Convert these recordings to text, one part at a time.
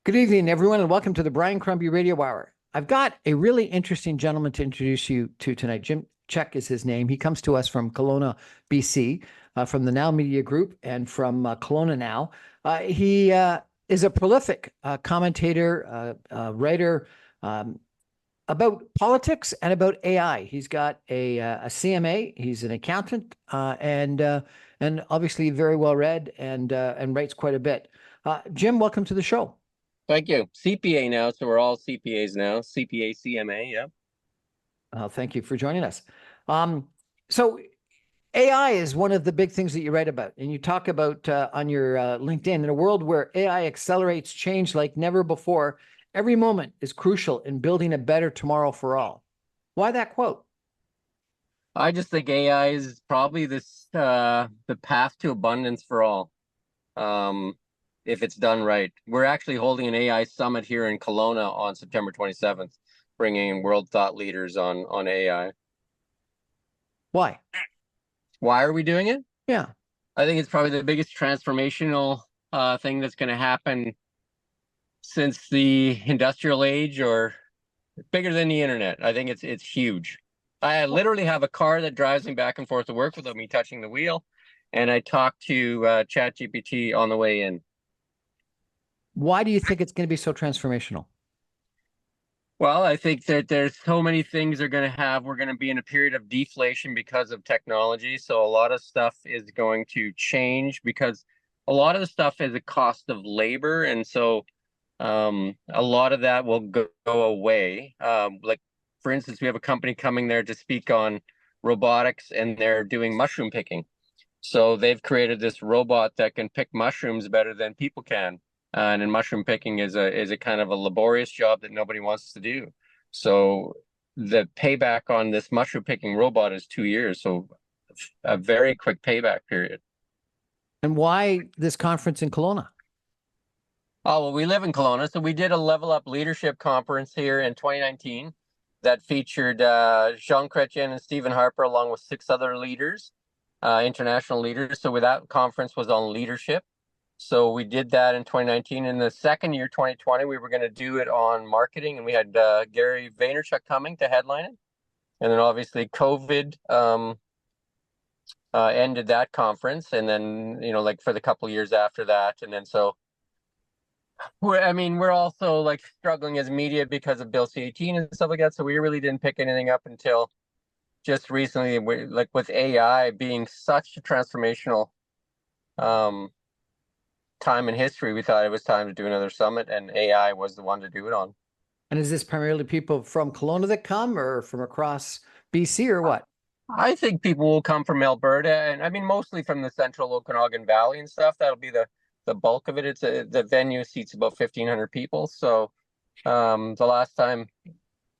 Good evening, everyone, and welcome to the Brian Crombie Radio Hour. I've got a really interesting gentleman to introduce you to tonight. Czek is his name. He comes to us from Kelowna, BC, from the Now Media Group and from Kelowna Now. He is a prolific commentator, writer about politics and about AI. He's got a CMA. He's an accountant and obviously very well read and writes quite a bit. Jim, welcome to the show. Thank you. CPA now, so we're all CPAs now. CPA, CMA, yeah. Thank you for joining us. So AI is one of the big things that you write about, and you talk about on your LinkedIn. In a world where AI accelerates change like never before, every moment is crucial in building a better tomorrow for all. Why that quote? I just think AI is probably the path to abundance for all. If it's done right. We're actually holding an AI summit here in Kelowna on September 27th, bringing in world thought leaders on AI. Why? Why are we doing it? Yeah. I think it's probably the biggest transformational thing that's going to happen since the industrial age, or bigger than the internet. I think it's huge. I literally have a car that drives me back and forth to work without me touching the wheel, and I talk to ChatGPT on the way in. Why do you think it's going to be so transformational? Well, I think that there's so many things we're going to be in a period of deflation because of technology. So a lot of stuff is going to change because a lot of the stuff is a cost of labor. And so a lot of that will go away. Like, for instance, we have a company coming there to speak on robotics, and they're doing mushroom picking. So they've created this robot that can pick mushrooms better than people can. And mushroom picking is a kind of a laborious job that nobody wants to do. So the payback on this mushroom picking robot is 2 years. So a very quick payback period. And why this conference in Kelowna? Oh, well, we live in Kelowna. So we did a Level Up Leadership Conference here in 2019 that featured Jean Chrétien and Stephen Harper, along with 6 other leaders, international leaders. So that conference was on leadership. So we did that in 2019. In the second year, 2020, we were going to do it on marketing, and we had Gary Vaynerchuk coming to headline it. And then obviously COVID ended that conference, and then like for the couple of years after that, and then so we're also like struggling as media because of Bill C-18 and stuff like that. So we really didn't pick anything up until just recently. Like with AI being such a transformational time in history, we thought it was time to do another summit, and AI was the one to do it on. And is this primarily people from Kelowna that come, or from across BC, or what? I think people will come from Alberta, and I mean mostly from the central Okanagan Valley and stuff. That'll be the bulk of it. The venue seats about 1,500 people. So the last time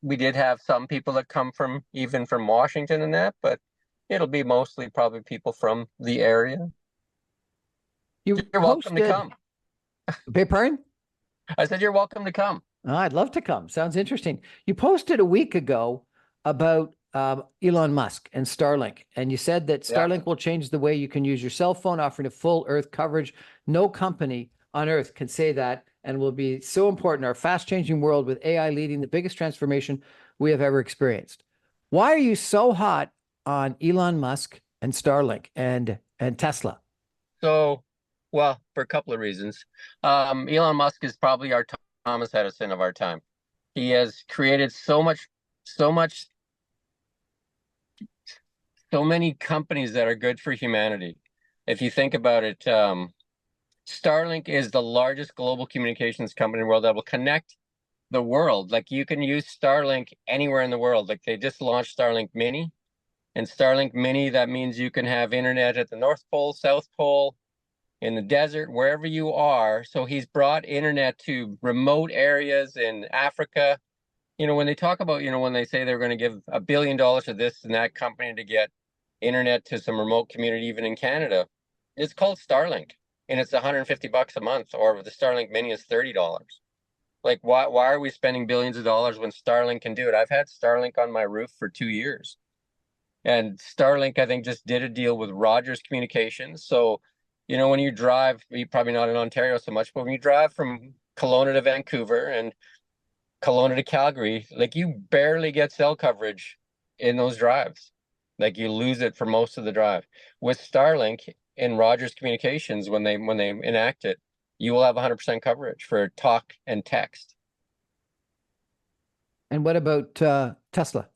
we did have some people that come even from Washington and that, but it'll be mostly probably people from the area. You're welcome to come. Beg pardon? I said you're welcome to come. Oh, I'd love to come. Sounds interesting. You posted a week ago about Elon Musk and Starlink, and you said that Starlink will change the way you can use your cell phone, offering a full Earth coverage. No company on Earth can say that, and will be so important in our fast-changing world, with AI leading the biggest transformation we have ever experienced. Why are you so hot on Elon Musk and Starlink and Tesla? So, well, for a couple of reasons. Elon Musk is probably our Thomas Edison of our time. He has created so many companies that are good for humanity. If you think about it, Starlink is the largest global communications company in the world that will connect the world. Like, you can use Starlink anywhere in the world. Like, they just launched Starlink Mini. And Starlink Mini, that means you can have internet at the North Pole, South Pole, in the desert, wherever you are. So he's brought internet to remote areas in Africa. When they talk about, when they say they're going to give $1 billion to this and that company to get internet to some remote community, even in Canada, it's called Starlink, and it's $150 a month, or the Starlink Mini is $30. Like, why are we spending billions of dollars when Starlink can do it? I've had Starlink on my roof for 2 years. And Starlink, I think, just did a deal with Rogers Communications. So, when you drive, you're probably not in Ontario so much, but when you drive from Kelowna to Vancouver and Kelowna to Calgary, like you barely get cell coverage in those drives. Like you lose it for most of the drive. With Starlink in Rogers Communications, when they enact it, you will have 100% coverage for talk and text. And what about Tesla?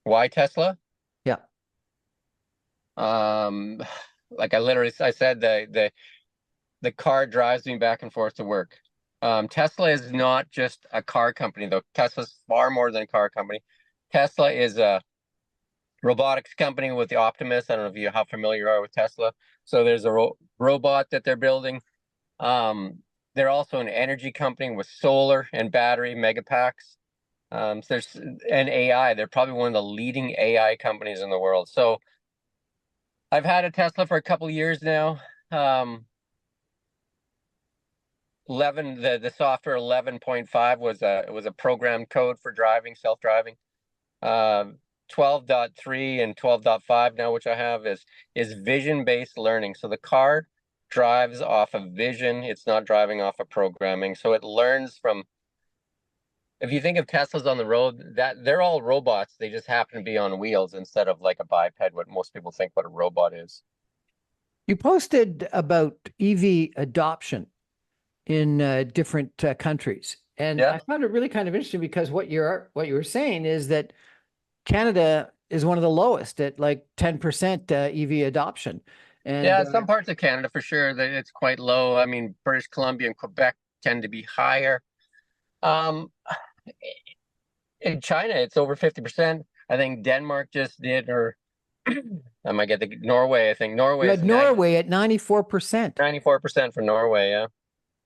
Why Tesla? Yeah. Like I said, the car drives me back and forth to work. Tesla is not just a car company, though. Tesla's far more than a car company. Tesla is a robotics company with the Optimus. I don't know how familiar you are with Tesla. So there's a robot that they're building. They're also an energy company with solar and battery megapacks. So there's an AI. They're probably one of the leading AI companies in the world. So I've had a Tesla for a couple of years now. 11 the software 11.5 was a programmed code for driving, self-driving. 12.3 and 12.5 now, which I have, is vision-based learning. So the car drives off of vision. It's not driving off of programming. So it learns from, if you think of Teslas on the road, that they're all robots. They just happen to be on wheels instead of like a biped, what most people think what a robot is. You posted about EV adoption in different countries. And Yeah. I found it really kind of interesting because what you were saying is that Canada is one of the lowest at like 10% EV adoption. And Yeah, some parts of Canada for sure that it's quite low. I mean, British Columbia and Quebec tend to be higher. Um, in China, it's over 50%. I think Denmark just did, or I might get the Norway. I think Norway you is had Norway at 94%. 94% for Norway. Yeah.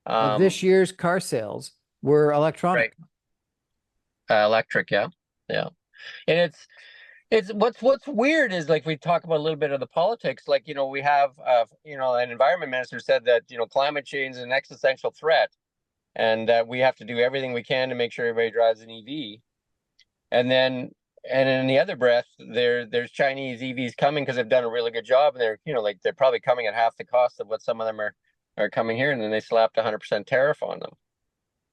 Of this year's car sales were electronic. Right. Electric. Yeah. Yeah. And it's what's weird is, like, we talk about a little bit of the politics. Like, we have an environment minister said that climate change is an existential threat, and that we have to do everything we can to make sure everybody drives an EV. And in the other breath, there's Chinese EVs coming because they've done a really good job, and they're probably coming at half the cost of what some of them are coming here, and then they slapped 100% tariff on them.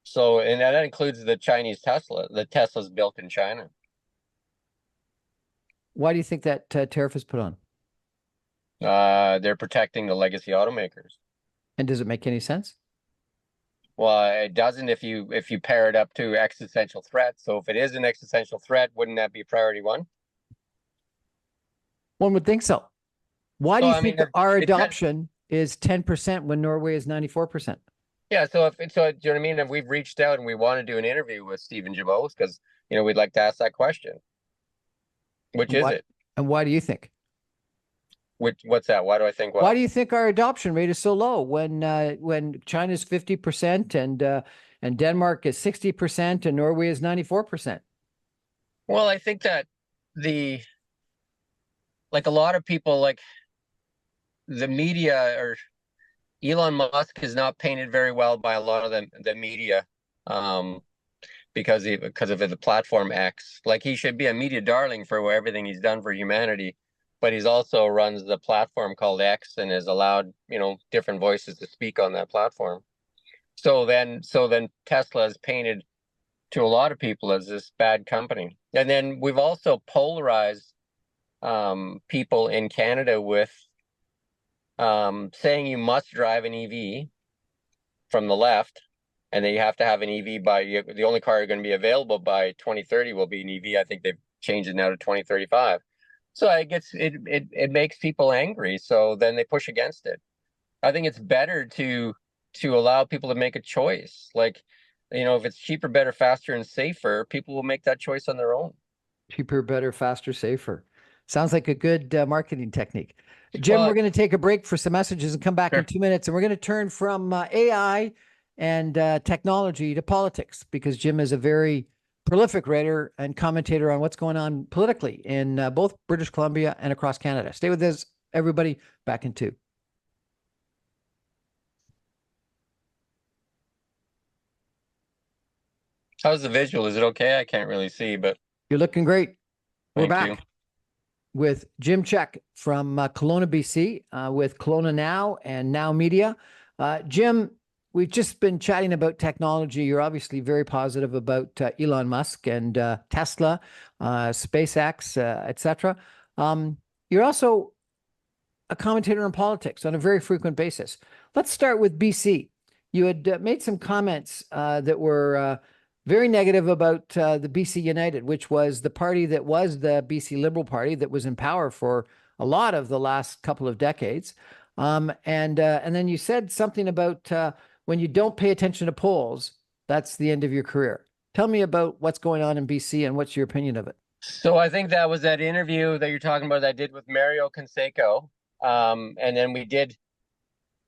So, and that includes the Chinese Tesla. The Tesla's built in China. Why do you think that tariff is put on? They're protecting the legacy automakers. And does it make any sense? Well, it doesn't if you pair it up to existential threat. So if it is an existential threat, wouldn't that be priority one? One would think so. Why do you think our adoption is 10% when Norway is 94%? Yeah, so do you know what I mean? If we've reached out and we want to do an interview with Stephen Jabos, because we'd like to ask that question. Which is it? And why do you think? What's that? Why do I think what? Why do you think our adoption rate is so low when China's 50% and Denmark is 60% and Norway is 94%? Well, I think that like a lot of people, like the media, or Elon Musk is not painted very well by a lot of the media, because of the platform X. Like, he should be a media darling for everything he's done for humanity, but he's also runs the platform called X and has allowed different voices to speak on that platform. So then Tesla is painted to a lot of people as this bad company. And then we've also polarized people in Canada with saying you must drive an EV from the left, and then you have to have an EV the only car going to be available by 2030 will be an EV. I think they've changed it now to 2035. So it makes people angry. So then they push against it. I think it's better to allow people to make a choice. Like, if it's cheaper, better, faster, and safer, people will make that choice on their own. Cheaper, better, faster, safer. Sounds like a good marketing technique. Jim, we're going to take a break for some messages and come back in 2 minutes. And we're going to turn from AI and technology to politics, because Jim is a very prolific writer and commentator on what's going on politically in both British Columbia and across Canada. Stay with us, everybody. Back in 2. How's the visual? Is it okay? I can't really see, but you're looking great. We're back. Thank you. With Jim Czek from Kelowna, BC, with Kelowna Now and Now Media. Jim, we've just been chatting about technology. You're obviously very positive about Elon Musk and Tesla, SpaceX, etc. You're also a commentator on politics on a very frequent basis. Let's start with BC. You had made some comments that were very negative about the BC United, which was the party that was the BC Liberal Party that was in power for a lot of the last couple of decades. And then you said something about when you don't pay attention to polls, that's the end of your career. Tell me about what's going on in BC and what's your opinion of it. So I think that was that interview that you're talking about that I did with Mario Canseco. And then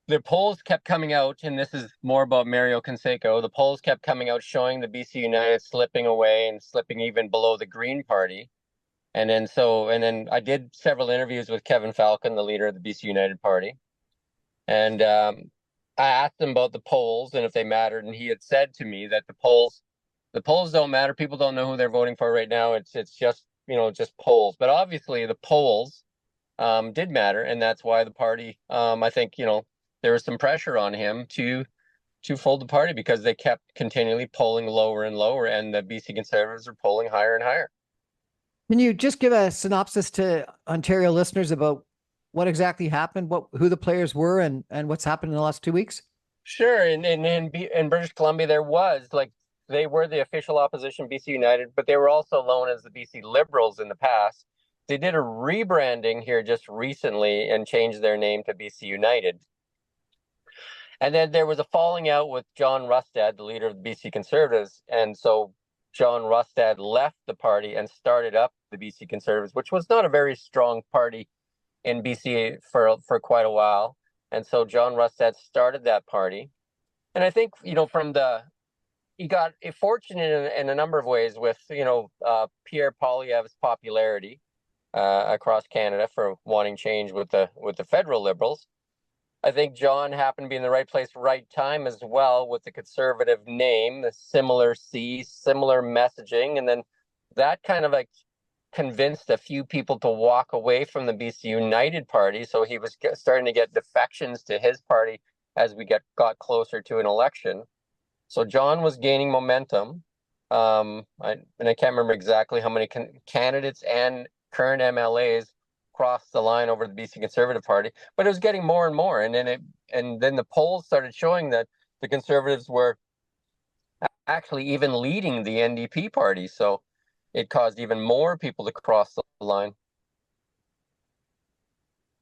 the polls kept coming out, and this is more about Mario Canseco. The polls kept coming out showing the BC United slipping away and slipping even below the Green Party. And then I did several interviews with Kevin Falcon, the leader of the BC United Party. And I asked him about the polls and if they mattered, and he had said to me that the polls don't matter. People don't know who they're voting for right now. It's just, just polls. But obviously the polls did matter, and that's why the party, I think, there was some pressure on him to fold the party because they kept continually polling lower and lower, and the BC Conservatives are polling higher and higher. Can you just give a synopsis to Ontario listeners about what exactly happened, who the players were, and what's happened in the last 2 weeks? Sure. In British Columbia, they were the official opposition, BC United, but they were also known as the BC Liberals in the past. They did a rebranding here just recently and changed their name to BC United. And then there was a falling out with John Rustad, the leader of the BC Conservatives. And so John Rustad left the party and started up the BC Conservatives, which was not a very strong party in BC for quite a while. And so John Rustad started that party. And I think, he got fortunate in a number of ways with, Pierre Poilievre's popularity across Canada for wanting change with the federal Liberals. I think John happened to be in the right place, right time as well, with the Conservative name, the similar messaging. And then that kind of convinced a few people to walk away from the BC United Party. So he was starting to get defections to his party as we got closer to an election. So John was gaining momentum. I can't remember exactly how many candidates and current MLAs crossed the line over the BC Conservative Party, but it was getting more and more. And then the polls started showing that the Conservatives were actually even leading the NDP party. So it caused even more people to cross the line.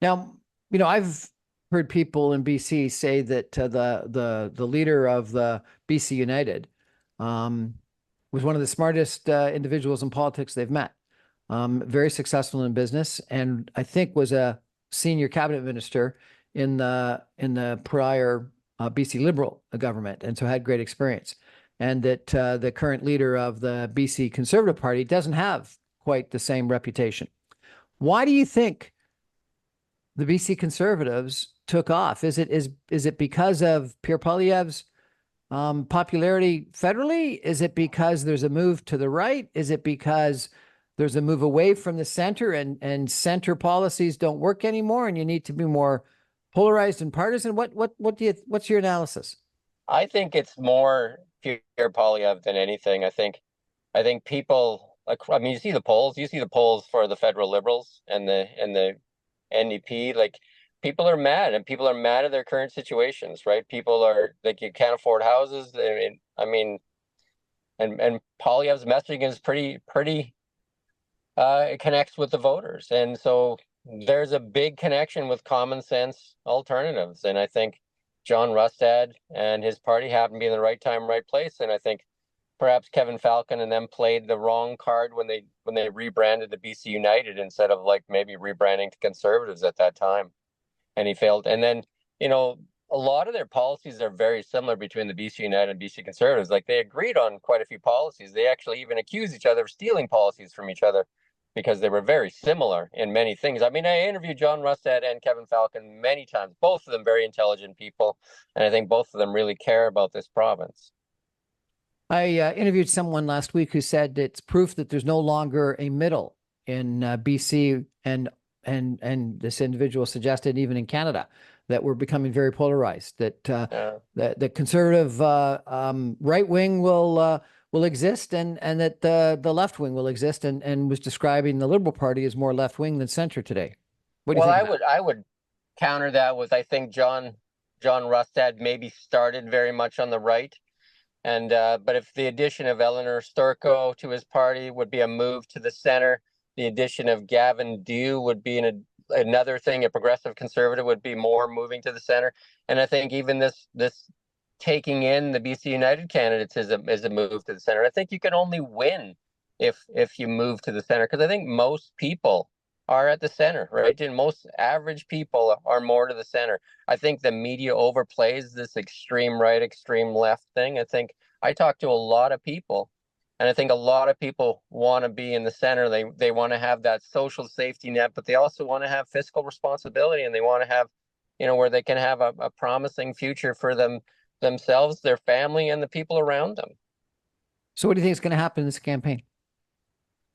Now, I've heard people in BC say that the leader of the BC United was one of the smartest individuals in politics they've met. Very successful in business, and I think was a senior cabinet minister in the prior BC Liberal government, and so had great experience. And that the current leader of the BC Conservative Party doesn't have quite the same reputation. Why do you think the BC Conservatives took off? Is it because of Pierre Poilievre's popularity federally? Is it because there's a move to the right? Is it because there's a move away from the center and center policies don't work anymore and you need to be more polarized and partisan? What's your analysis? I think it's more Pierre Poilievre than anything. I think people, you see the polls for the federal Liberals and the NDP. People are mad, and people are mad at their current situations, right? People are you can't afford houses. And Poilievre's messaging is pretty it connects with the voters. And so there's a big connection with common sense alternatives. And I think John Rustad and his party happened to be in the right time, right place. And I think perhaps Kevin Falcon and them played the wrong card when they rebranded the BC United instead of maybe rebranding to Conservatives at that time. And he failed. And then, a lot of their policies are very similar between the BC United and BC Conservatives. They agreed on quite a few policies. They actually even accused each other of stealing policies from each other because they were very similar in many things. I interviewed John Rustad and Kevin Falcon many times, both of them very intelligent people. And I think both of them really care about this province. I interviewed someone last week who said it's proof that there's no longer a middle in BC, and this individual suggested even in Canada that we're becoming very polarized, that Yeah. the conservative right wing will exist, and that the left wing will exist, and was describing the Liberal Party as more left wing than center today. What do you Well, think of that? I would counter that with, I think John Rustad maybe started very much on the right. And but if the addition of Eleanor Sturko to his party would be a move to the center, the addition of Gavin Dew would be another thing. A progressive conservative would be more moving to the center. And I think even this taking in the BC United candidates is a move to the center. I think you can only win if you move to the center, because I think most people are at the center, right? And most average people are more to the center. I think the media overplays this extreme right, extreme left thing. I talk to a lot of people, and I think a lot of people want to be in the center. They want to have that social safety net, but they also want to have fiscal responsibility, and they want to have, where they can have a promising future for themselves, their family, and the people around them. So what do you think is going to happen in this campaign?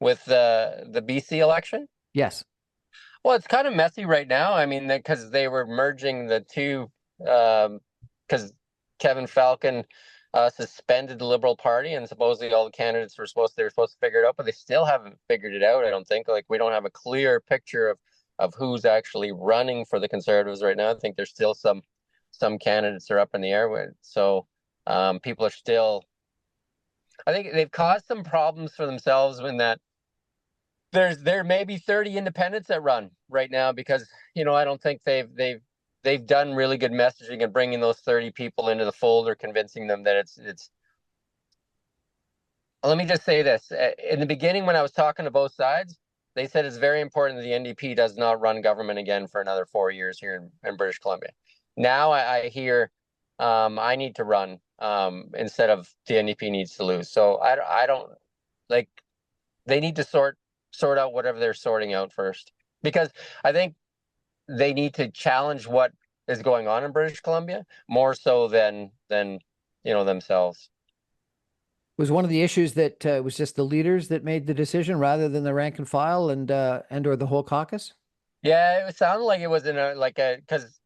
With the BC election? Yes. Well, it's kind of messy right now. I mean, because they were merging the two, because Kevin Falcon suspended the Liberal Party, and supposedly all the candidates were supposed to figure it out, but they still haven't figured it out. I don't think. Like, we don't have a clear picture of who's actually running for the Conservatives right now. I think there's still some candidates are up in the air with. So people are still. I think they've caused some problems for themselves in that there may be 30 independents that run right now, because I don't think they've done really good messaging and bringing those 30 people into the fold, or convincing them that it's. Let me just say this: in the beginning, when I was talking to both sides, they said it's very important that the NDP does not run government again for another 4 years here in British Columbia. Now I hear I need to run instead of the NDP needs to lose. So I don't like. They need to sort out whatever they're sorting out first, because I think they need to challenge what is going on in British Columbia more so than themselves. Was one of the issues that it was just the leaders that made the decision rather than the rank and file and or the whole caucus? Yeah, it sounded like it was because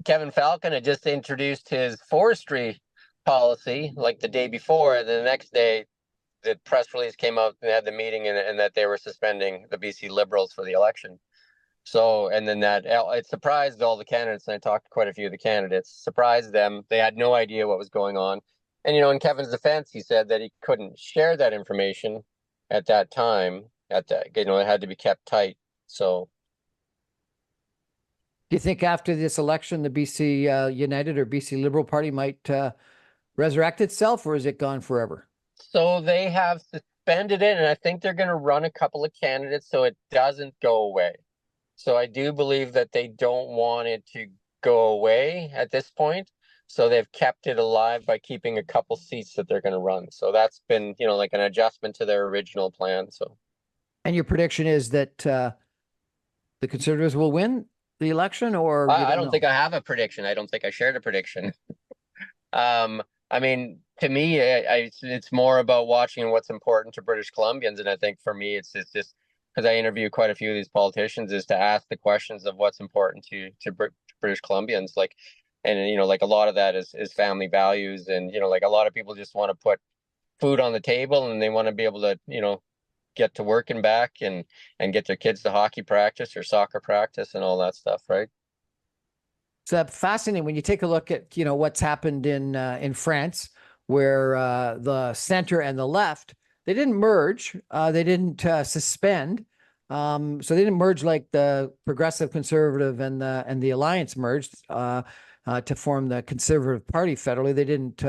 Kevin Falcon had just introduced his forestry policy like the day before, and then the next day the press release came out, and they had the meeting, and that they were suspending the BC Liberals for the election. So, and then it surprised all the candidates, and I talked to quite a few of the candidates, surprised them. They had no idea what was going on. And, in Kevin's defense, he said that he couldn't share that information at that time. It had to be kept tight. So. Do you think after this election, the BC United or BC Liberal Party might resurrect itself, or is it gone forever? So they have suspended it, and I think they're going to run a couple of candidates so it doesn't go away. So I do believe that they don't want it to go away at this point. So they've kept it alive by keeping a couple seats that they're going to run. So that's been, like an adjustment to their original plan. So. And your prediction is that the Conservatives will win the election, or I don't think I have a prediction. I don't think I shared a prediction. I mean, to me, it's more about watching what's important to British Columbians. And I think for me, it's just because I interview quite a few of these politicians, is to ask the questions of what's important to British Columbians. Like, and, like a lot of that is family values. And, like a lot of people just want to put food on the table, and they want to be able to, get to work and back and get their kids to hockey practice or soccer practice and all that stuff. Right. It's fascinating when you take a look at, what's happened in France, where the center and the left, they didn't merge, they didn't suspend, so they didn't merge like the Progressive Conservative and the Alliance merged to form the Conservative Party federally. They didn't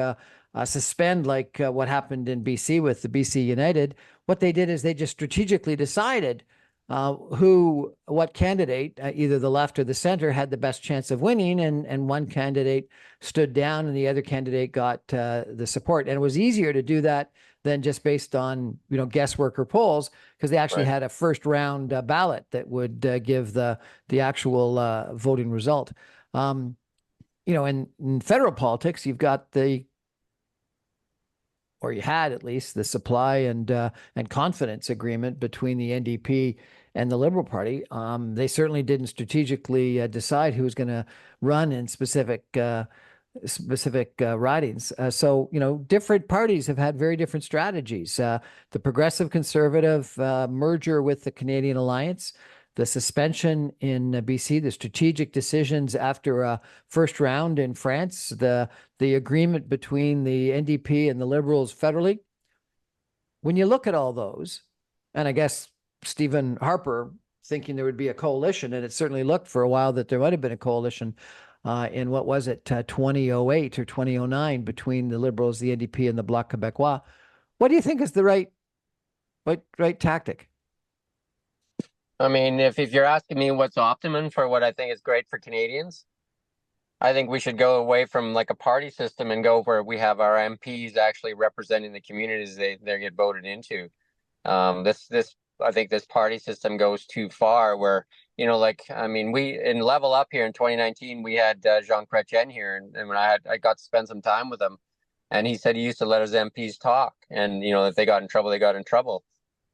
suspend like what happened in BC with the BC United. What they did is they just strategically decided what candidate, either the left or the center, had the best chance of winning, and one candidate stood down and the other candidate got the support. And it was easier to do that than just based on guesswork or polls, because they actually had a first round ballot that would give the actual voting result. In federal politics, you've got or you had at least the supply and confidence agreement between the NDP and the Liberal Party. They certainly didn't strategically decide who was going to run in specific ridings. So, different parties have had very different strategies. The Progressive Conservative merger with the Canadian Alliance, the suspension in BC, the strategic decisions after a first round in France, the agreement between the NDP and the Liberals federally. When you look at all those, and I guess Stephen Harper thinking there would be a coalition, and it certainly looked for a while that there might have been a coalition in what was it, 2008 or 2009 between the Liberals, the NDP, and the Bloc Québécois. What do you think is the right tactic? I mean, if you're asking me what's optimum for what I think is great for Canadians, I think we should go away from like a party system and go where we have our MPs actually representing the communities they get voted into. I think this party system goes too far where, we in Level Up here in 2019, we had Jean Chrétien here, and when I got to spend some time with him, and he said he used to let his MPs talk, and if they got in trouble, they got in trouble.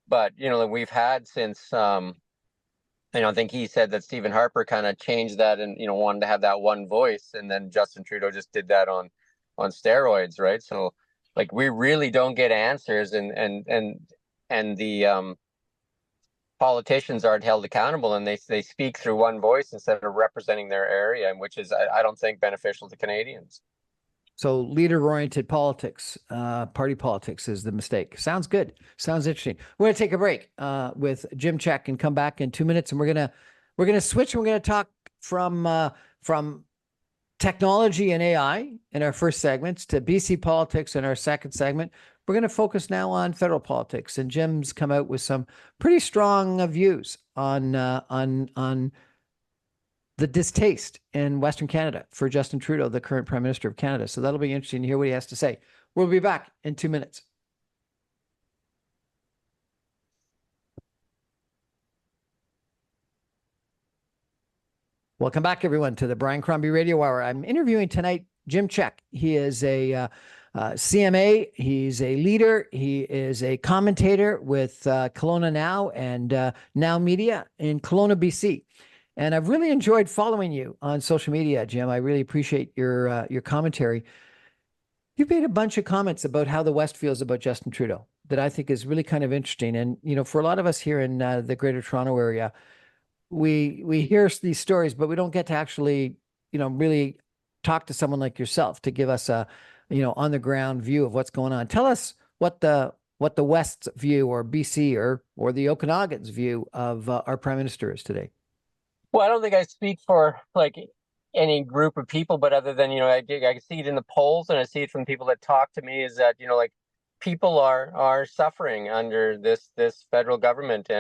But we've had since I think he said that Stephen Harper kind of changed that and wanted to have that one voice, and then Justin Trudeau just did that on steroids, right? So like we really don't get answers, and the politicians aren't held accountable, and they speak through one voice instead of representing their area, which is I don't think beneficial to Canadians. So leader-oriented politics, party politics is the mistake. Sounds good. Sounds interesting. We're going to take a break with Jim Czek and come back in 2 minutes, and we're gonna switch. And we're going to talk from technology and AI in our first segments to BC politics in our second segment. We're going to focus now on federal politics, and Jim's come out with some pretty strong views on the distaste in Western Canada for Justin Trudeau, the current Prime Minister of Canada. So that'll be interesting to hear what he has to say. We'll be back in 2 minutes. Welcome back, everyone, to the Brian Crombie Radio Hour. I'm interviewing tonight Jim Czek. He is a CMA. He's a leader. He is a commentator with Kelowna Now and Now Media in Kelowna, BC. And I've really enjoyed following you on social media, Jim. I really appreciate your commentary. You've made a bunch of comments about how the West feels about Justin Trudeau that I think is really kind of interesting. And, for a lot of us here in the Greater Toronto area, we hear these stories, but we don't get to actually, really talk to someone like yourself to give us a, on the ground view of what's going on. Tell us what the West's view, or BC or the Okanagan's view of our Prime Minister is today. Well, I don't think I speak for like any group of people, but other than, I see it in the polls, and I see it from people that talk to me, is that, people are suffering under this federal government.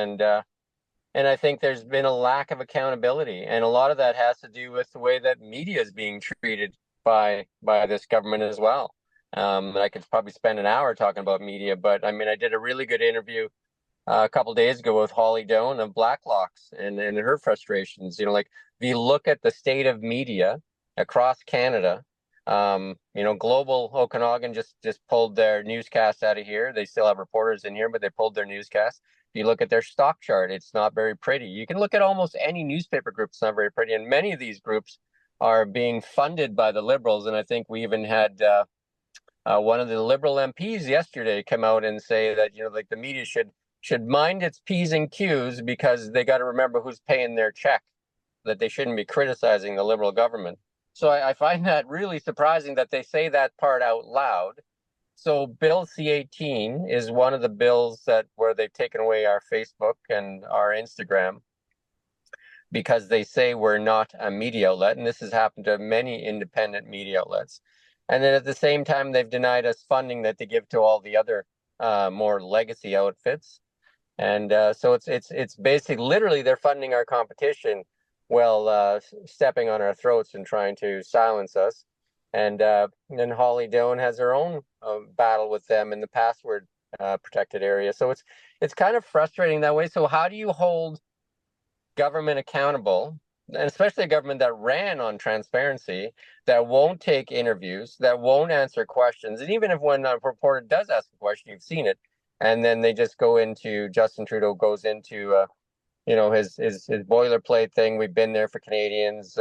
And I think there's been a lack of accountability. And a lot of that has to do with the way that media is being treated by this government as well. I could probably spend an hour talking about media, but I did a really good interview a couple of days ago with Holly Doan of Blacklocks and her frustrations. If you look at the state of media across Canada, Global Okanagan just pulled their newscast out of here. They still have reporters in here, but they pulled their newscast. If you look at their stock chart, it's not very pretty. You can look at almost any newspaper group, it's not very pretty. And many of these groups are being funded by the Liberals. And I think we even had one of the Liberal MPs yesterday come out and say that, the media should mind its P's and Q's, because they got to remember who's paying their check, that they shouldn't be criticizing the Liberal government. So I find that really surprising that they say that part out loud. So Bill C-18 is one of the bills where they've taken away our Facebook and our Instagram because they say we're not a media outlet. And this has happened to many independent media outlets. And then at the same time, they've denied us funding that they give to all the other more legacy outfits. And so it's basically literally they're funding our competition while stepping on our throats and trying to silence us. And then Holly Doan has her own battle with them in the password protected area. So it's kind of frustrating that way. So how do you hold government accountable, and especially a government that ran on transparency, that won't take interviews, that won't answer questions? And even if when a reporter does ask a question, you've seen it, and then they just go into, Justin Trudeau goes into his boilerplate thing. We've been there for Canadians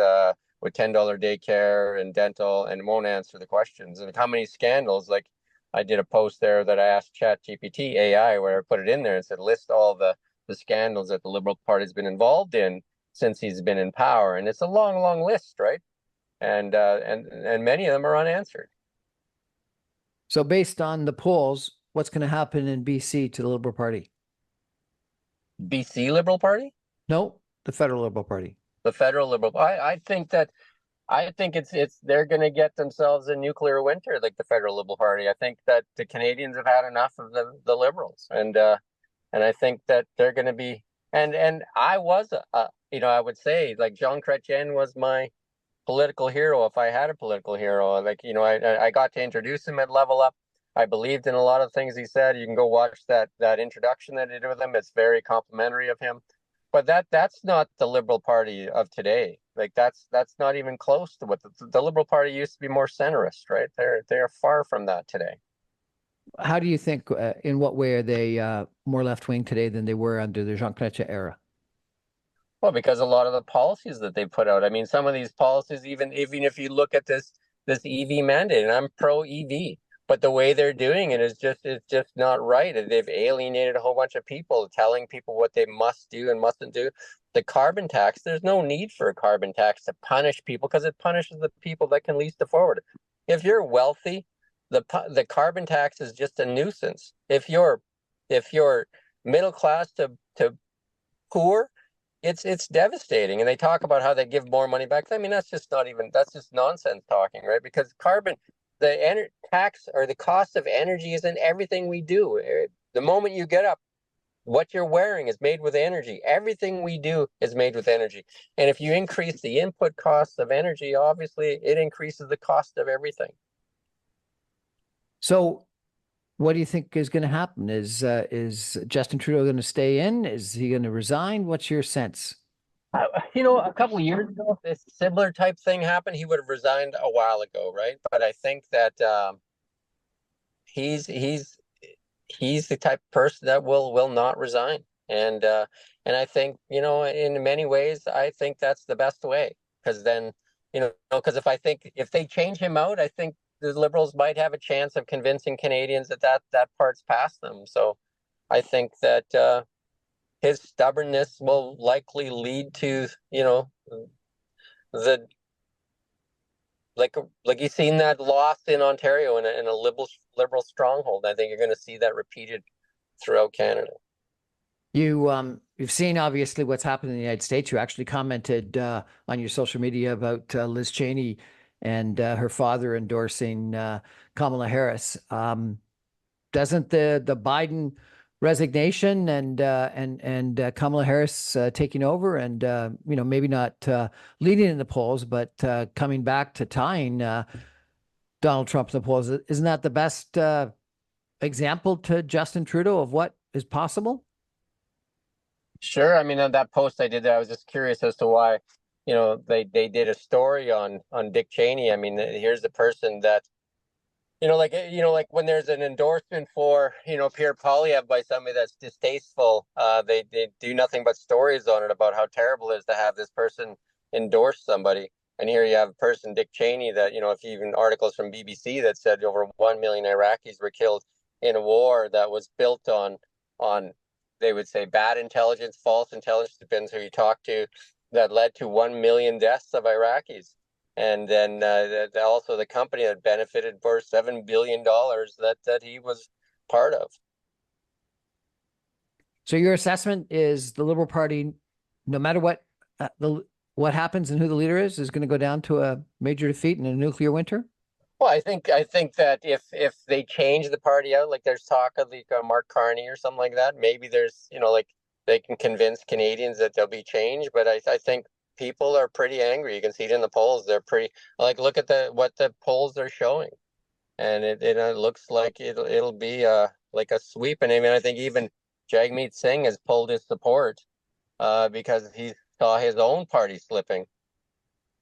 with $10 daycare and dental, and won't answer the questions. And how many scandals? Like, I did a post there that I asked ChatGPT AI, where I put it in there and said, list all the scandals that the Liberal Party's been involved in since he's been in power, and it's a long, long list, right? And many of them are unanswered. So based on the polls, what's going to happen in BC to the Liberal Party? BC Liberal Party? No, the federal Liberal Party. The federal Liberal. I think it's they're going to get themselves a nuclear winter, like the federal Liberal Party. I think that the Canadians have had enough of the Liberals, and I think that they're going to be. And I was I would say, like, Jean Chrétien was my political hero if I had a political hero. Like, I got to introduce him at Level Up. I believed in a lot of things he said. You can go watch that introduction that I did with him. It's very complimentary of him. But that's not the Liberal Party of today. Like, that's not even close to what the Liberal Party used to be. More centrist, right? They're far from that today. How do you think, in what way are they more left-wing today than they were under the Jean Chrétien era? Well, because a lot of the policies that they put out. I mean, some of these policies, even if you look at this EV mandate, and I'm pro EV, but the way they're doing it is just not right. They've alienated a whole bunch of people, telling people what they must do and mustn't do. The carbon tax, there's no need for a carbon tax to punish people, because it punishes the people that can least afford it. If you're wealthy, the carbon tax is just a nuisance. If you're middle class to poor, it's devastating. And they talk about how they give more money back. I mean, that's just nonsense talking, right? Because the tax, or the cost of energy, is in everything we do. The moment you get up, what you're wearing is made with energy. Everything we do is made with energy. And if you increase the input costs of energy, obviously it increases the cost of everything. So what do you think is going to happen? Is Justin Trudeau going to stay in? Is he going to resign? What's your sense? A couple of years ago, if this similar type thing happened, he would have resigned a while ago, right? But I think that he's the type of person that will not resign, and I think, in many ways, I think that's the best way, because then, because if they change him out, I think the Liberals might have a chance of convincing Canadians that part's past them. So I think that his stubbornness will likely lead to, the like you've seen that loss in Ontario in a liberal stronghold. I think you're going to see that repeated throughout Canada. You've seen, obviously, what's happened in the United States. You actually commented on your social media about Liz Cheney and her father endorsing Kamala Harris. Doesn't the Biden resignation and Kamala Harris taking over, and maybe not leading in the polls, but coming back to tying Donald Trump in the polls, isn't that the best example to Justin Trudeau of what is possible? Sure. I mean, on that post I did there, I was just curious as to why, they did a story on Dick Cheney. I mean, here's the person that, like when there's an endorsement for, Pierre Poilievre by somebody that's distasteful, they do nothing but stories on it about how terrible it is to have this person endorse somebody. And here you have a person, Dick Cheney, that, if even articles from BBC that said over 1 million Iraqis were killed in a war that was built on they would say bad intelligence, false intelligence, depends who you talk to, that led to 1 million deaths of Iraqis. And then also the company that benefited for $7 billion that he was part of. So your assessment is the Liberal Party, no matter what happens and who the leader is going to go down to a major defeat in a nuclear winter? Well, I think that if they change the party out, like there's talk of like Mark Carney or something like that, maybe there's, like they can convince Canadians that there'll be change. But I think people are pretty angry. You can see it in the polls. They're pretty, like, look at what the polls are showing, and it looks like it'll be like a sweep. And I mean, I think even Jagmeet Singh has pulled his support because he saw his own party slipping.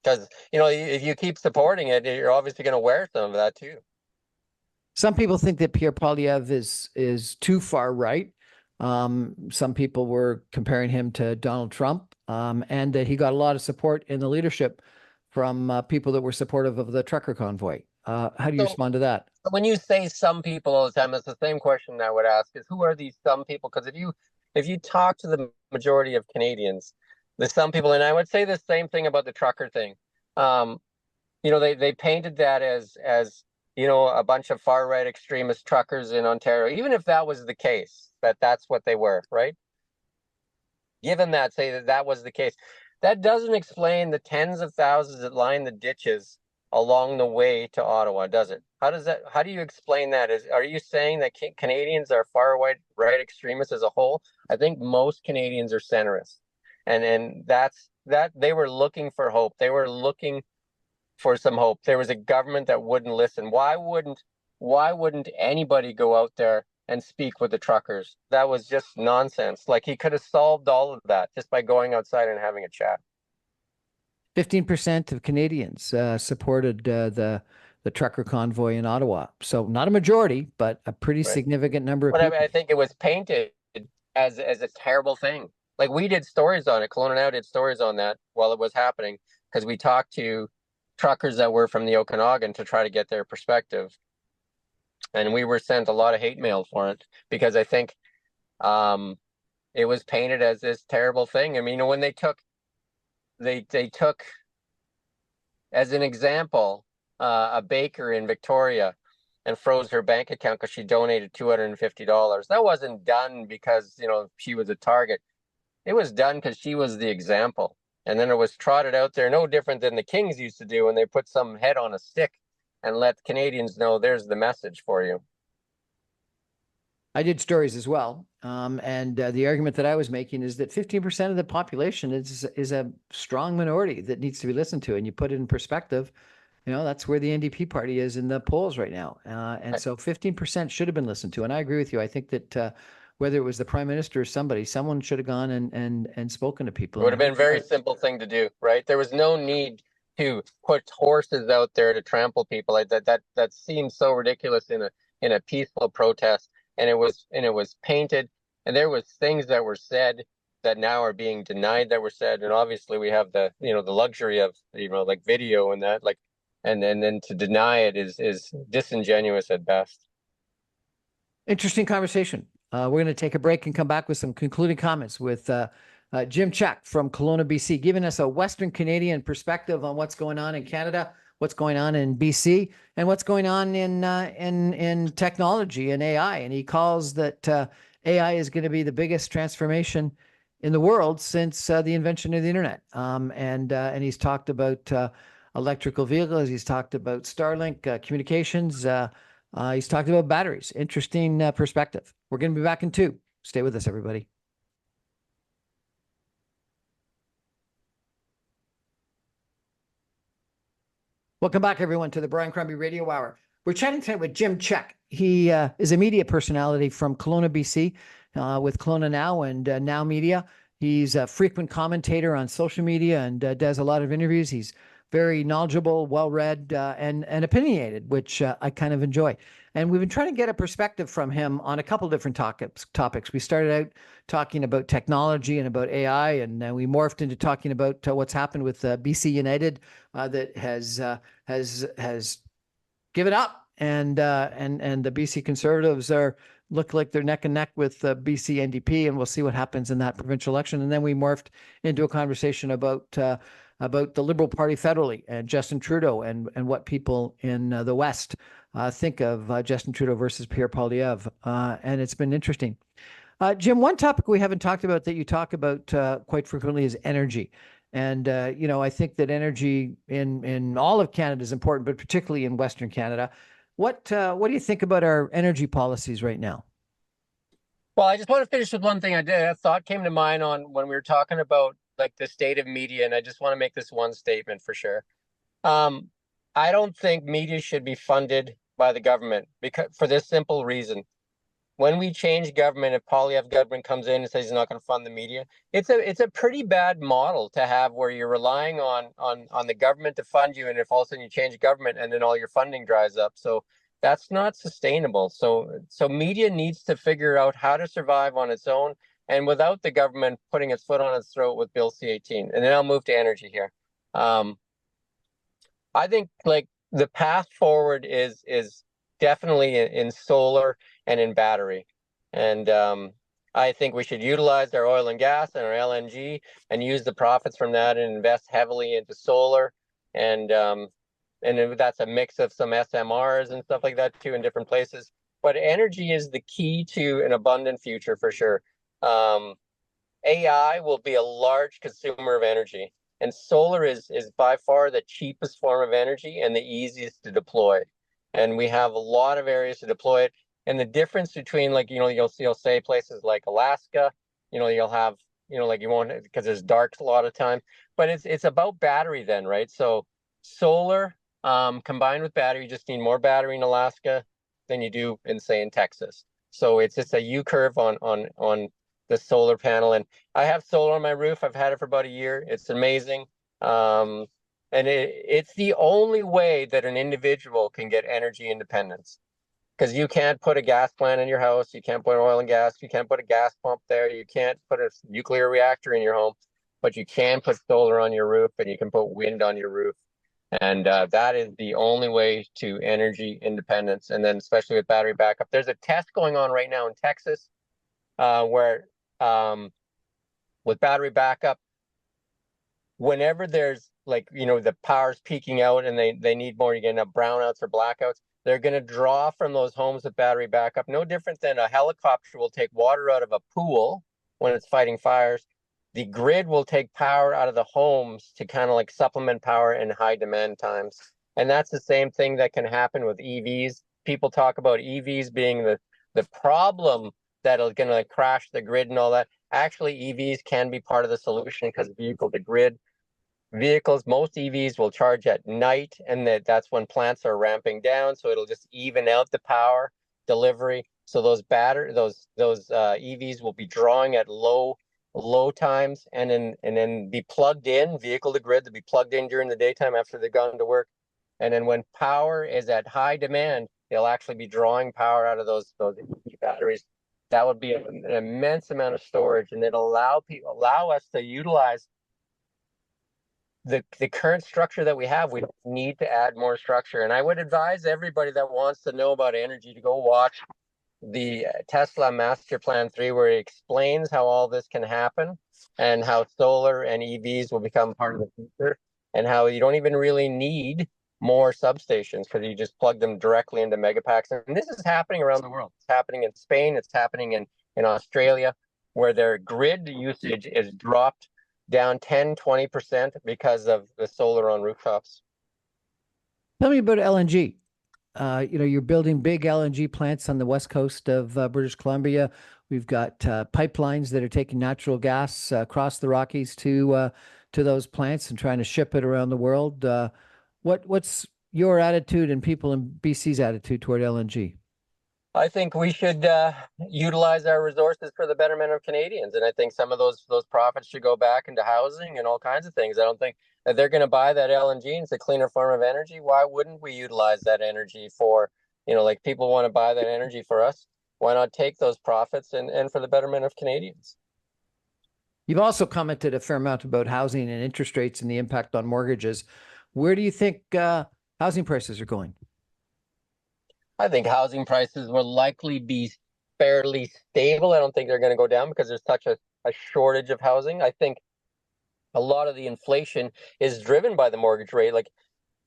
Because, if you keep supporting it, you're obviously going to wear some of that too. Some people think that Pierre Poilievre is too far right. Some people were comparing him to Donald Trump, and that he got a lot of support in the leadership from people that were supportive of the trucker convoy. How do you So respond to that? when you say some people all the time, it's the same question I would ask is who are these some people? Because if you talk to the majority of Canadians, the some people, and I would say the same thing about the trucker thing. Um, they painted that as a bunch of far right extremist truckers in Ontario. Even if that was the case, that's what they were, right? Given that, say that was the case, that doesn't explain the tens of thousands that line the ditches along the way to Ottawa, does it? How do you explain that? Are you saying that Canadians are far right extremists as a whole? I think most Canadians are centrists, and that they were looking for hope. They were looking for some hope. There was a government that wouldn't listen. Why wouldn't anybody go out there and speak with the truckers? That was just nonsense. Like he could have solved all of that just by going outside and having a chat. 15% of Canadians supported the trucker convoy in Ottawa. So not a majority, but a pretty Right. significant number of But people. I think it was painted as a terrible thing. Like we did stories on it. Kelowna Now did stories on that while it was happening because we talked to truckers that were from the Okanagan to try to get their perspective. And we were sent a lot of hate mail for it because I think it was painted as this terrible thing. I mean, when they took as an example a baker in Victoria and froze her bank account because she donated $250. That wasn't done because she was a target. It was done because she was the example. And then it was trotted out there, no different than the Kings used to do when they put some head on a stick and let Canadians know there's the message for you. I did stories as well. And the argument that I was making is that 15% of the population is a strong minority that needs to be listened to. And you put it in perspective, that's where the NDP party is in the polls right now. And so 15% should have been listened to. And I agree with you. I think that whether it was the prime minister or somebody, someone should have gone and spoken to people. It would have been a very simple thing to do, right? There was no need to put horses out there to trample people. That seems so ridiculous in a peaceful protest. And it was painted, and there was things that were said that now are being denied that were said. And obviously we have the luxury of like video and that, like, and then to deny it is disingenuous at best. Interesting conversation. We're going to take a break and come back with some concluding comments with Jim Czek from Kelowna, BC, giving us a Western Canadian perspective on what's going on in Canada, what's going on in BC, and what's going on in technology and AI. And he calls that AI is going to be the biggest transformation in the world since the invention of the internet. And he's talked about electrical vehicles. He's talked about Starlink communications. He's talked about batteries. Interesting perspective. We're going to be back in 2. Stay with us, everybody. Welcome back, everyone, to the Brian Crombie Radio Hour. We're chatting tonight with Jim Czek. He is a media personality from Kelowna, BC, with Kelowna Now and Now Media. He's a frequent commentator on social media and does a lot of interviews. He's very knowledgeable, well-read, and opinionated, which I kind of enjoy. And we've been trying to get a perspective from him on a couple different topics. We started out talking about technology and about AI, and then we morphed into talking about what's happened with BC United that has given up, and the BC Conservatives look like they're neck and neck with BC NDP, and we'll see what happens in that provincial election. And then we morphed into a conversation about the Liberal Party federally and Justin Trudeau and what people in the West think of Justin Trudeau versus Pierre Poilievre. And it's been interesting. Jim, one topic we haven't talked about that you talk about quite frequently is energy. And, I think that energy in all of Canada is important, but particularly in Western Canada. What do you think about our energy policies right now? Well, I just want to finish with one thing I did. A thought came to mind on when we were talking about like the state of media, and I just want to make this one statement for sure. I don't think media should be funded by the government because for this simple reason. When we change government, if Poilievre government comes in and says he's not going to fund the media, it's a pretty bad model to have where you're relying on the government to fund you, and if all of a sudden you change government and then all your funding dries up. So That's not sustainable. So media needs to figure out how to survive on its own and without the government putting its foot on its throat with Bill C-18. And then I'll move to energy here. I think like the path forward is definitely in solar and in battery. And I think we should utilize our oil and gas and our LNG and use the profits from that and invest heavily into solar. And that's a mix of some SMRs and stuff like that too in different places. But energy is the key to an abundant future for sure. AI will be a large consumer of energy, and solar is by far the cheapest form of energy and the easiest to deploy. And we have a lot of areas to deploy it. And the difference between like, you'll say places like Alaska, you'll have, like you won't because there's dark a lot of time, but it's about battery then, right? So solar combined with battery, you just need more battery in Alaska than you do in say in Texas. So it's just a U curve on the solar panel. And I have solar on my roof. I've had it for about a year. It's amazing. And it's the only way that an individual can get energy independence. Because you can't put a gas plant in your house. You can't put oil and gas. You can't put a gas pump there. You can't put a nuclear reactor in your home. But you can put solar on your roof and you can put wind on your roof. And that is the only way to energy independence. And then especially with battery backup. There's a test going on right now in Texas where with battery backup, whenever there's like, the power's peaking out and they need more, you get enough brownouts or blackouts, they're going to draw from those homes with battery backup. No different than a helicopter will take water out of a pool when it's fighting fires. The grid will take power out of the homes to kind of like supplement power in high demand times. And that's the same thing that can happen with EVs. People talk about EVs being the problem that is going to crash the grid and all that. Actually, EVs can be part of the solution because vehicle to grid vehicles, most EVs will charge at night, and that's when plants are ramping down. So it'll just even out the power delivery. So those EVs will be drawing at low times, and then be plugged in vehicle to grid. They'll be plugged in during the daytime after they've gone to work, and then when power is at high demand, they'll actually be drawing power out of those EV batteries. That would be an immense amount of storage, and it'll allow us to utilize the current structure that we have. We need to add more structure. And I would advise everybody that wants to know about energy to go watch the Tesla Master Plan 3, where it explains how all this can happen and how solar and EVs will become part of the future, and how you don't even really need more substations because you just plug them directly into megapacks. And this is happening around the world. It's happening in Spain. It's happening in Australia, where their grid usage is dropped down 10-20% because of the solar on rooftops. Tell me about LNG. You're building big LNG plants on the west coast of British Columbia. We've got pipelines that are taking natural gas across the Rockies to those plants and trying to ship it around the world. What's your attitude and people in BC's attitude toward LNG? I think we should utilize our resources for the betterment of Canadians, and I think some of those profits should go back into housing and all kinds of things. I don't think that they're going to buy that LNG, and it's a cleaner form of energy. Why wouldn't we utilize that energy for, like people want to buy that energy for us? Why not take those profits and for the betterment of Canadians? You've also commented a fair amount about housing and interest rates and the impact on mortgages. Where do you think housing prices are going? I think housing prices will likely be fairly stable. I don't think they're going to go down because there's such a shortage of housing. I think a lot of the inflation is driven by the mortgage rate. Like,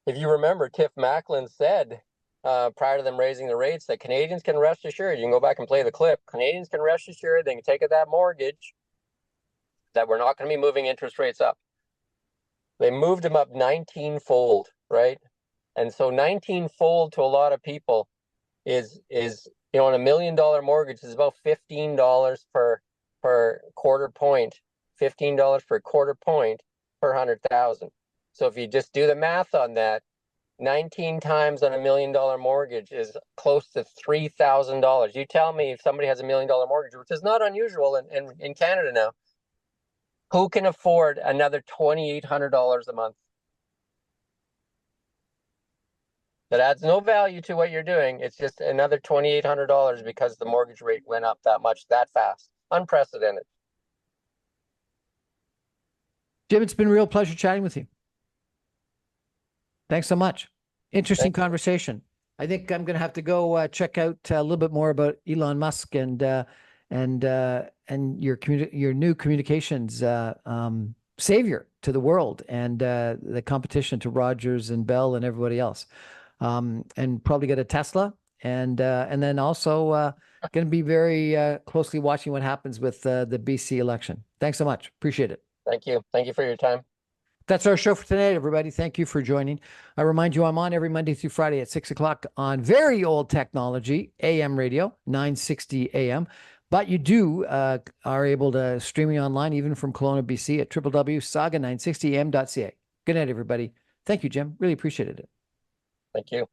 if you remember, Tiff Macklin said prior to them raising the rates that Canadians can rest assured, you can go back and play the clip, Canadians can rest assured they can take out that mortgage, that we're not going to be moving interest rates up. They moved them up 19-fold, right? And so 19-fold to a lot of people is on $1 million mortgage is about $15 per quarter point, $15 per quarter point per 100,000. So if you just do the math on that, 19 times on $1 million mortgage is close to $3,000. You tell me, if somebody has $1 million mortgage, which is not unusual in Canada now, who can afford another $2,800 a month? that adds no value to what you're doing. It's just another $2,800 because the mortgage rate went up that much, that fast. Unprecedented. Jim, it's been a real pleasure chatting with you. Thanks so much. Interesting conversation. I think I'm going to have to go check out a little bit more about Elon Musk and your new communications savior to the world, and the competition to Rogers and Bell and everybody else, and probably get a Tesla, and then also going to be very closely watching what happens with the BC election. Thanks so much. Appreciate it. Thank you. Thank you for your time. That's our show for tonight, everybody. Thank you for joining. I remind you, I'm on every Monday through Friday at 6 o'clock on very old technology, AM radio, 960 AM. But you are able to stream me online, even from Kelowna, BC, at www.saga960am.ca. Good night, everybody. Thank you, Jim. Really appreciated it. Thank you.